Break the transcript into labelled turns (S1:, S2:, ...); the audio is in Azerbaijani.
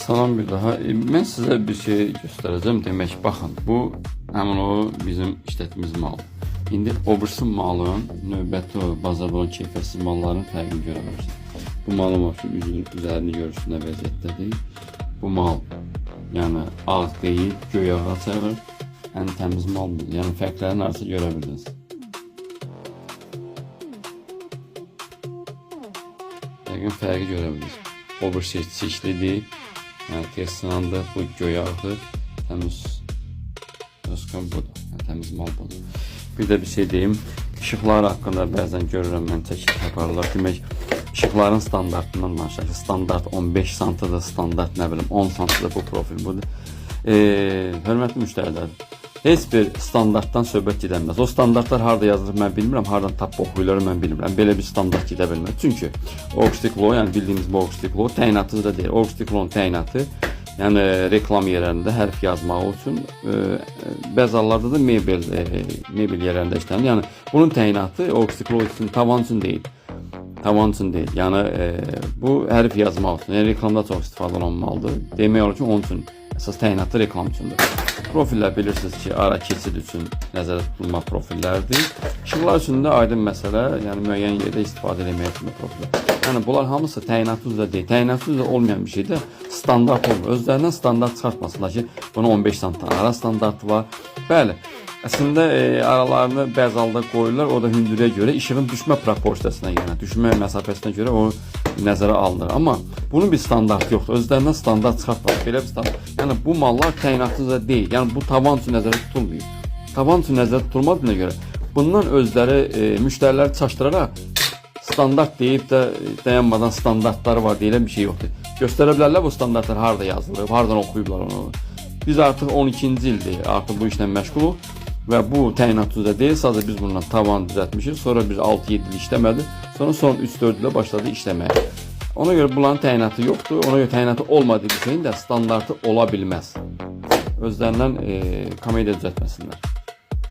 S1: Salam bir daha. Ben size bir şey göstereceğim. Demek bakın bu hemen o bizim işletmemiz mal. İndi obrisi malın növbəti o bazardan keyfiyyətsiz malların fərqini görə bilirsiniz. Bu malın üzərini görürsünüz nə vəziyyətdədir. Bu mal yani ağ değil, göy ağa çağırır. Ən təmiz maldır. Yəni fərqlərin arasını görə bilirsiniz. Yəqin fərqi görə bilirsiniz. Obrisi çeşlidir. Yani tesisinde bu göy ağdır. Təmiz özkan budur. Yani təmiz mal budur. Bir de bir şey diyeyim. Işıklar hakkında bəzən görürəm mən çəkib taparlar. Demək, ışıkların standartından danışaq. Standart 15 santıdır, standart nə bilim 10 santıdır bu profil budur. Hörmətli müştərilər, heç bir standartdan söhbət gedə bilməz. O standartlar harda yazılır mən bilmirəm, hardan tap oxuyurlar mən bilmirəm. Belə bir standart gedə bilməz. Çünki Augstic Law, yəni bildiyimiz bu Augstic Law təyinatı da deyil. Augstic Law'un təyinatı yani reklam yerlərində hərf yazmaq üçün bəzi hallarda da mebel yerlərində işlənir. Yəni bunun təyinatı Augstic Law üçün tavan üçün deyil. Tavan üçün deyil. Yəni bu hərf yazmaq üçün, yəni reklamda çox istifadə olunmalıdır. Demək olur ki, onun üçün əsas təyinatı reklam üçündür. Profillər bilirsiniz ki, ara keçid üçün nəzərdə tutulma profillərdir. İşıqlar üçün də aydın məsələ, yəni müəyyən yerdə istifadə etməyə kimi profillər. Yəni bunlar hamısı təyinatı üzrə deyil. Təyinatı üzrə olmayan bir şeydə standart olmur. Özlərindən standart çıxartmasınlar ki, bunun 15 santim ara standartı var. Bəli, əslində aralarını bəzi halda qoyurlar, o da hündürlüyə görə işığın düşmə proporsiyasına, yəni düşmə məsafəsinə görə o nəzərə alınır. Amma bunun bir standartı yoxdur. Özlərindən standart çıxartmır. Belə bir standart. Yəni bu mallar təyinatı üzrə deyil. Yəni bu tavan üçün nəzərdə tutulmuyor. Tavan üçün nəzərdə tutulmadığına görə bundan özləri müştəriləri çaşdıraraq standart deyib də dayanmadan standartları var deyilən bir şey yoxdur. Göstərə bilərlər bu standartlar harda yazılıb, hardan oxuyublar onu. Biz artıq 12-ci ildir artıq bu işlə məşğuluq və bu təyinat üzrə deyil, sadəcə biz bundan tavan düzəltmişik. Sonra bir 6-7 il işləmədi. Sonra son 3-4 ilə başladı işləməyə. Ona görə bunların təyinatı yoxdur. Ona görə təyinatı olmadığı bir şeyin də standartı ola bilməz. Özlərindən komediya düzəltməsinlər.